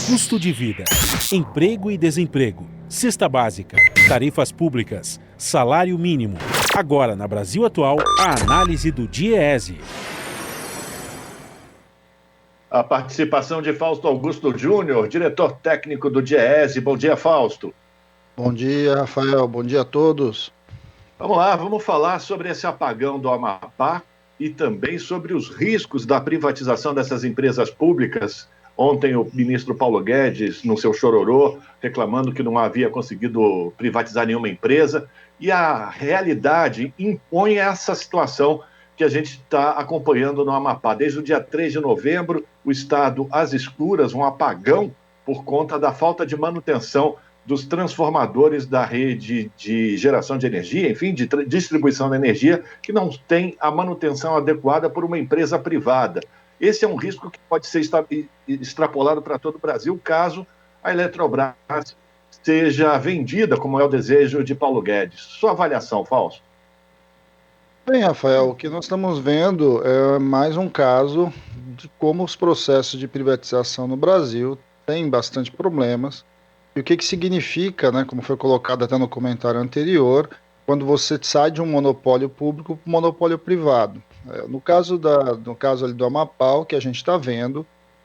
Custo de vida, emprego e desemprego, cesta básica, tarifas públicas, salário mínimo. Agora, na Brasil Atual, a análise do DIEESE. A participação de Fausto Augusto Júnior, diretor técnico do DIEESE. Bom dia, Fausto. Bom dia, Rafael. Bom dia a todos. Vamos lá, vamos falar sobre esse apagão do Amapá e também sobre os riscos da privatização dessas empresas públicas. Ontem o ministro Paulo Guedes, no seu chororô, reclamando que não havia conseguido privatizar nenhuma empresa. E a realidade impõe essa situação que a gente está acompanhando no Amapá. Desde o dia 3 de novembro, o estado às escuras, um apagão por conta da falta de manutenção dos transformadores da rede de geração de energia, enfim, de distribuição de energia, que não tem a manutenção adequada por uma empresa privada. Esse é um risco que pode ser extrapolado para todo o Brasil, caso a Eletrobras seja vendida, como é o desejo de Paulo Guedes. Sua avaliação, Fausto? Bem, Rafael, o que nós estamos vendo é mais um caso de como os processos de privatização no Brasil têm bastante problemas. E o que significa, né, como foi colocado até no comentário anterior, quando você sai de um monopólio público para um monopólio privado. No caso ali do Amapá, o que a gente está vendo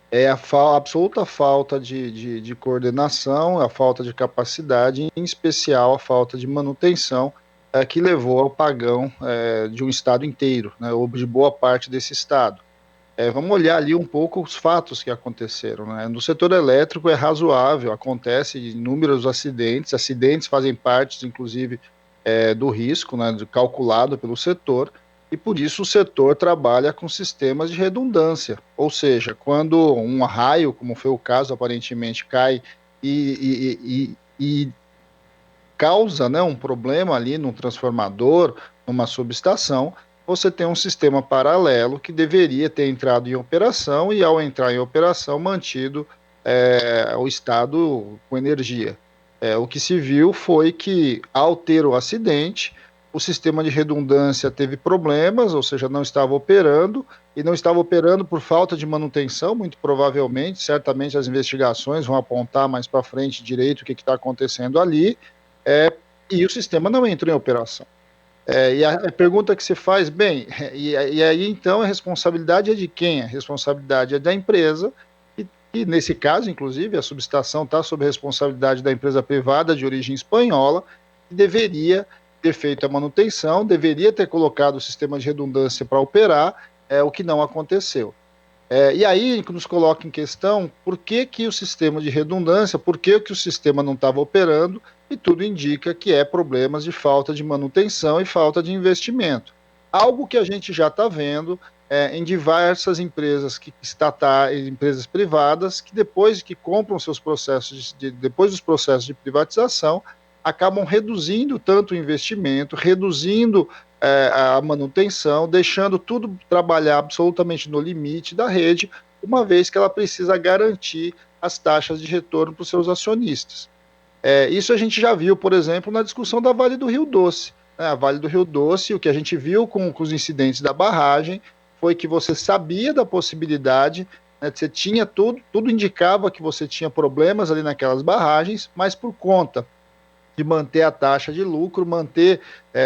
é a absoluta falta de coordenação, a falta de capacidade, em especial a falta de manutenção, que levou ao apagão de um estado inteiro, né, ou de boa parte desse estado. Vamos olhar ali um pouco os fatos que aconteceram, né? No setor elétrico é razoável, acontece inúmeros acidentes fazem parte, inclusive, do risco, né, calculado pelo setor, e por isso o setor trabalha com sistemas de redundância, ou seja, quando um raio, como foi o caso aparentemente, cai e causa, né, um problema ali num transformador, numa subestação, você tem um sistema paralelo que deveria ter entrado em operação e, ao entrar em operação, mantido o estado com energia. O que se viu foi que, ao ter o acidente, o sistema de redundância teve problemas, ou seja, não estava operando, e não estava operando por falta de manutenção, muito provavelmente, certamente as investigações vão apontar mais para frente direito o que está acontecendo ali, e o sistema não entrou em operação. E a pergunta que se faz, bem, e aí então a responsabilidade é de quem? A responsabilidade é da empresa, e nesse caso, inclusive, a subestação está sob a responsabilidade da empresa privada de origem espanhola, que deveria ter feito a manutenção, deveria ter colocado o sistema de redundância para operar, o que não aconteceu. E aí nos coloca em questão por que o sistema de redundância, por que o sistema não estava operando, e tudo indica que é problemas de falta de manutenção e falta de investimento. Algo que a gente já está vendo em diversas empresas empresas privadas, que depois que compram seus processos, depois dos processos de privatização, acabam reduzindo tanto o investimento, reduzindo a manutenção, deixando tudo trabalhar absolutamente no limite da rede, uma vez que ela precisa garantir as taxas de retorno para os seus acionistas. Isso a gente já viu, por exemplo, na discussão da Vale do Rio Doce. A Vale do Rio Doce, o que a gente viu com os incidentes da barragem, foi que você sabia da possibilidade, né, você tinha tudo indicava que você tinha problemas ali naquelas barragens, mas por conta de manter a taxa de lucro, manter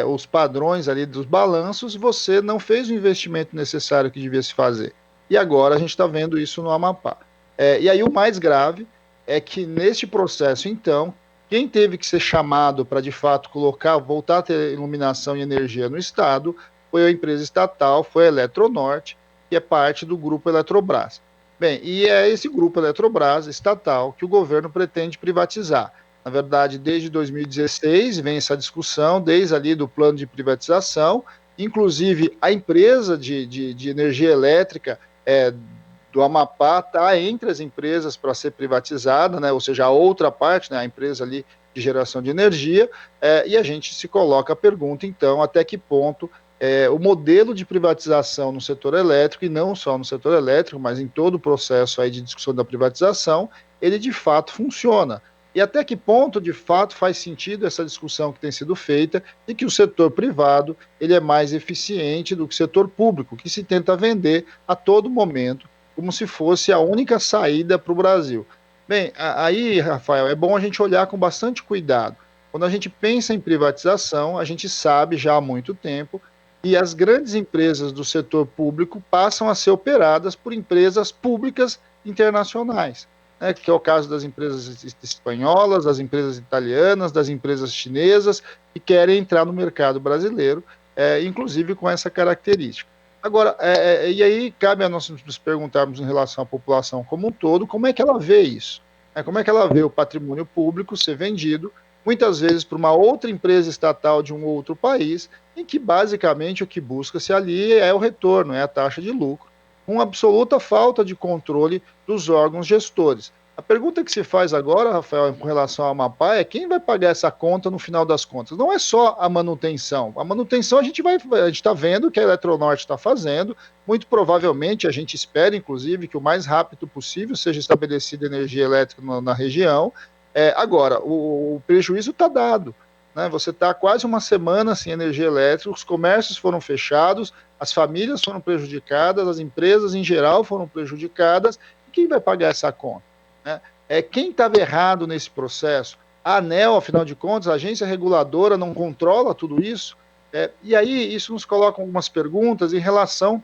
os padrões ali dos balanços, você não fez o investimento necessário que devia se fazer. E agora a gente está vendo isso no Amapá. E aí o mais grave é que neste processo, então, quem teve que ser chamado para de fato voltar a ter iluminação e energia no estado, foi a empresa estatal, foi a Eletronorte, que é parte do grupo Eletrobras. Bem, e é esse grupo Eletrobras estatal que o governo pretende privatizar. Na verdade, desde 2016 vem essa discussão, desde ali do plano de privatização, inclusive a empresa de energia elétrica do Amapá está entre as empresas para ser privatizada, né? Ou seja, a outra parte, né, a empresa ali de geração de energia, e a gente se coloca a pergunta, então, até que ponto o modelo de privatização no setor elétrico, e não só no setor elétrico, mas em todo o processo aí de discussão da privatização, ele de fato funciona. E até que ponto, de fato, faz sentido essa discussão que tem sido feita de que o setor privado ele é mais eficiente do que o setor público, que se tenta vender a todo momento como se fosse a única saída para o Brasil. Bem, aí, Rafael, é bom a gente olhar com bastante cuidado. Quando a gente pensa em privatização, a gente sabe já há muito tempo que as grandes empresas do setor público passam a ser operadas por empresas públicas internacionais, né, que é o caso das empresas espanholas, das empresas italianas, das empresas chinesas, que querem entrar no mercado brasileiro, inclusive com essa característica. Agora, e aí cabe a nós nos perguntarmos em relação à população como um todo, como é que ela vê isso? Como é que ela vê o patrimônio público ser vendido, muitas vezes para uma outra empresa estatal de um outro país, em que basicamente o que busca-se ali é o retorno, é a taxa de lucro, com absoluta falta de controle dos órgãos gestores. A pergunta que se faz agora, Rafael, com relação ao Amapá, é quem vai pagar essa conta no final das contas? Não é só a manutenção. A manutenção a gente está vendo que a Eletronorte está fazendo. Muito provavelmente a gente espera, inclusive, que o mais rápido possível seja estabelecida energia elétrica na região. Agora, o prejuízo está dado, né? Você está quase uma semana sem energia elétrica, os comércios foram fechados, as famílias foram prejudicadas, as empresas em geral foram prejudicadas. E quem vai pagar essa conta? Quem estava errado nesse processo? A ANEEL, afinal de contas, a agência reguladora, não controla tudo isso? E aí isso nos coloca algumas perguntas em relação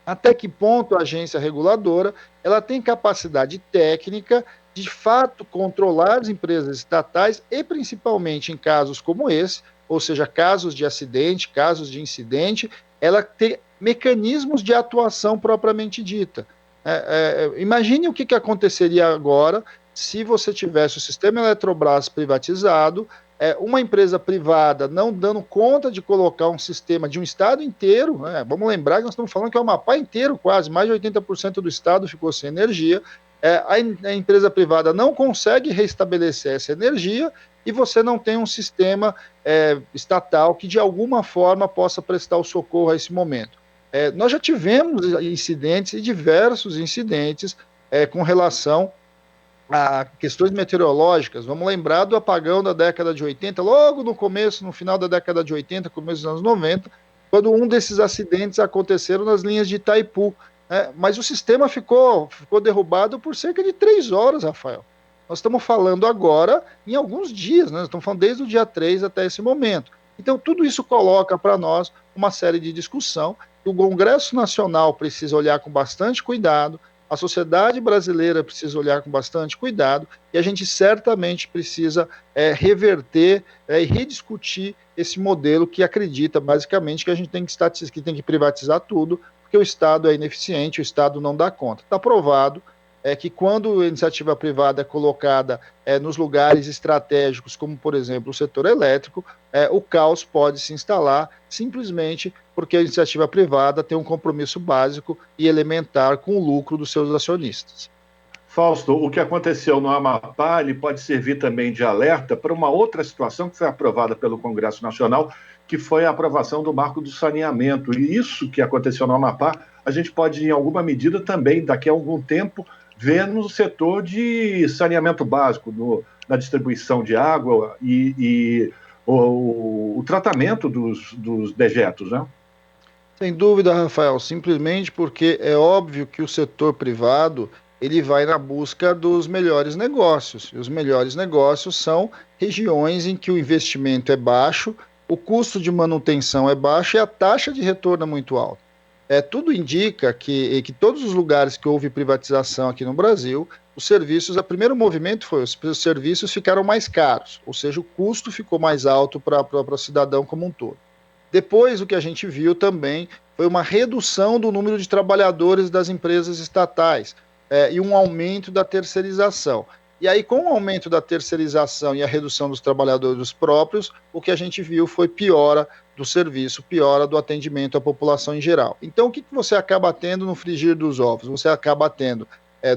até que ponto a agência reguladora ela tem capacidade técnica de fato controlar as empresas estatais e principalmente em casos como esse, ou seja, casos de acidente, casos de incidente, ela ter mecanismos de atuação propriamente dita. Imagine o que aconteceria agora se você tivesse o sistema Eletrobras privatizado, uma empresa privada não dando conta de colocar um sistema de um estado inteiro, né? Vamos lembrar que nós estamos falando que o Amapá inteiro, quase, mais de 80% do estado ficou sem energia, a empresa privada não consegue restabelecer essa energia e você não tem um sistema estatal que de alguma forma possa prestar o socorro a esse momento. Nós já tivemos incidentes e diversos incidentes com relação a questões meteorológicas. Vamos lembrar do apagão da década de 80, logo no começo, no final da década de 80, começo dos anos 90, quando um desses acidentes aconteceram nas linhas de Itaipu. Mas o sistema ficou derrubado por cerca de 3 horas, Rafael. Nós estamos falando agora em alguns dias, né? Nós estamos falando desde o dia 3 até esse momento. Então, tudo isso coloca para nós uma série de discussão. O Congresso Nacional precisa olhar com bastante cuidado, a sociedade brasileira precisa olhar com bastante cuidado e a gente certamente precisa reverter e rediscutir esse modelo que acredita basicamente que a gente tem que privatizar tudo, porque o Estado é ineficiente, o Estado não dá conta. Está provado que quando a iniciativa privada é colocada nos lugares estratégicos, como por exemplo o setor elétrico, o caos pode se instalar simplesmente porque a iniciativa privada tem um compromisso básico e elementar com o lucro dos seus acionistas. Fausto, o que aconteceu no Amapá ele pode servir também de alerta para uma outra situação que foi aprovada pelo Congresso Nacional, que foi a aprovação do marco do saneamento. E isso que aconteceu no Amapá, a gente pode, em alguma medida, também, daqui a algum tempo, ver no setor de saneamento básico, na distribuição de água e o tratamento dos dejetos, né? Sem dúvida, Rafael, simplesmente porque é óbvio que o setor privado ele vai na busca dos melhores negócios. E os melhores negócios são regiões em que o investimento é baixo, o custo de manutenção é baixo e a taxa de retorno é muito alta. Tudo indica que todos os lugares que houve privatização aqui no Brasil, os serviços, o primeiro movimento foi os serviços ficaram mais caros, ou seja, o custo ficou mais alto para o cidadão como um todo. Depois, o que a gente viu também foi uma redução do número de trabalhadores das empresas estatais e um aumento da terceirização. E aí, com o aumento da terceirização e a redução dos trabalhadores próprios, o que a gente viu foi piora do serviço, piora do atendimento à população em geral. Então, o que você acaba tendo no frigir dos ovos? Você acaba tendo,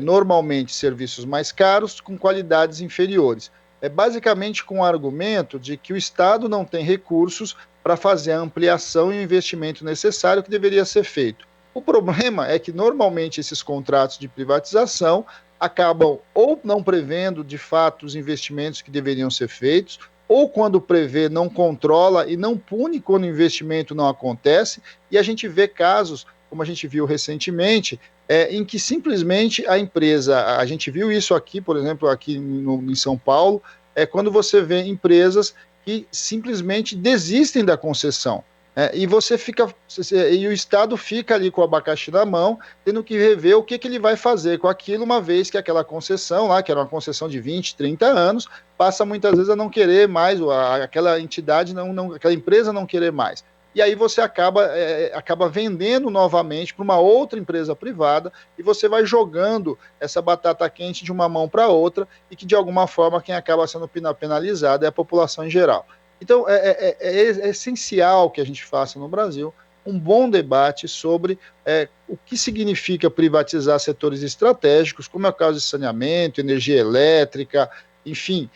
normalmente, serviços mais caros com qualidades inferiores. Basicamente com o argumento de que o Estado não tem recursos para fazer a ampliação e o investimento necessário que deveria ser feito. O problema é que, normalmente, esses contratos de privatização acabam ou não prevendo, de fato, os investimentos que deveriam ser feitos, ou quando prevê, não controla e não pune quando o investimento não acontece, e a gente vê casos como a gente viu recentemente, em que simplesmente a empresa, a gente viu isso aqui, por exemplo, aqui em São Paulo, quando você vê empresas que simplesmente desistem da concessão. E o Estado fica ali com o abacaxi na mão, tendo que rever o que ele vai fazer com aquilo, uma vez que aquela concessão lá, que era uma concessão de 20, 30 anos, passa muitas vezes a não querer mais, aquela entidade, aquela empresa não querer mais. E aí você acaba vendendo novamente para uma outra empresa privada e você vai jogando essa batata quente de uma mão para outra e que, de alguma forma, quem acaba sendo penalizado é a população em geral. Então, é essencial que a gente faça no Brasil um bom debate sobre o que significa privatizar setores estratégicos, como é o caso de saneamento, energia elétrica, enfim,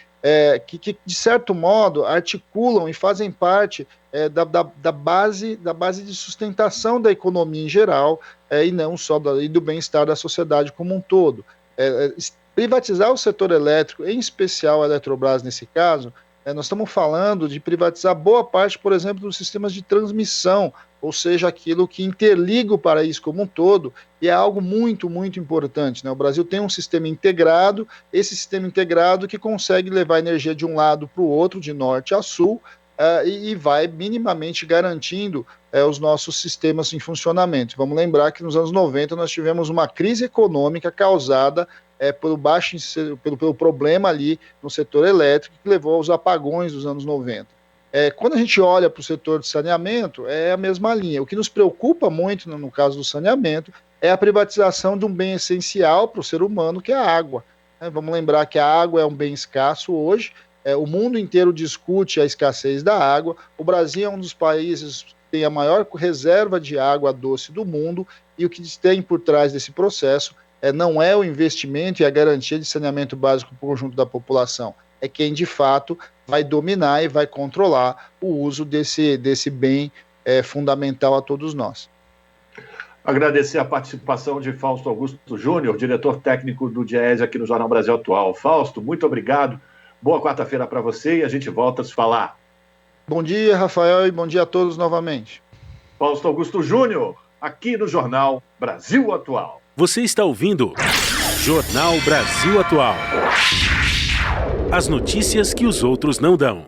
que de certo modo articulam e fazem parte da base de sustentação da economia em geral e não só do bem-estar da sociedade como um todo. Privatizar o setor elétrico, em especial a Eletrobras nesse caso, nós estamos falando de privatizar boa parte, por exemplo, dos sistemas de transmissão, ou seja, aquilo que interliga o país como um todo, e é algo muito, muito importante, né? O Brasil tem um sistema integrado, esse sistema integrado que consegue levar energia de um lado para o outro, de norte a sul, e vai minimamente garantindo os nossos sistemas em funcionamento. Vamos lembrar que nos anos 90 nós tivemos uma crise econômica causada pelo problema ali no setor elétrico, que levou aos apagões dos anos 90. Quando a gente olha para o setor de saneamento, é a mesma linha. O que nos preocupa muito no caso do saneamento é a privatização de um bem essencial para o ser humano, que é a água. Vamos lembrar que a água é um bem escasso hoje, o mundo inteiro discute a escassez da água, o Brasil é um dos países que tem a maior reserva de água doce do mundo, e o que tem por trás desse processo não é o investimento e a garantia de saneamento básico para o conjunto da população, é quem de fato vai dominar e vai controlar o uso desse bem fundamental a todos nós. Agradecer a participação de Fausto Augusto Júnior, diretor técnico do Diese aqui no Jornal Brasil Atual. Fausto, muito obrigado, boa quarta-feira para você e a gente volta a se falar. Bom dia, Rafael, e bom dia a todos novamente. Fausto Augusto Júnior, aqui no Jornal Brasil Atual. Você está ouvindo Jornal Brasil Atual. As notícias que os outros não dão.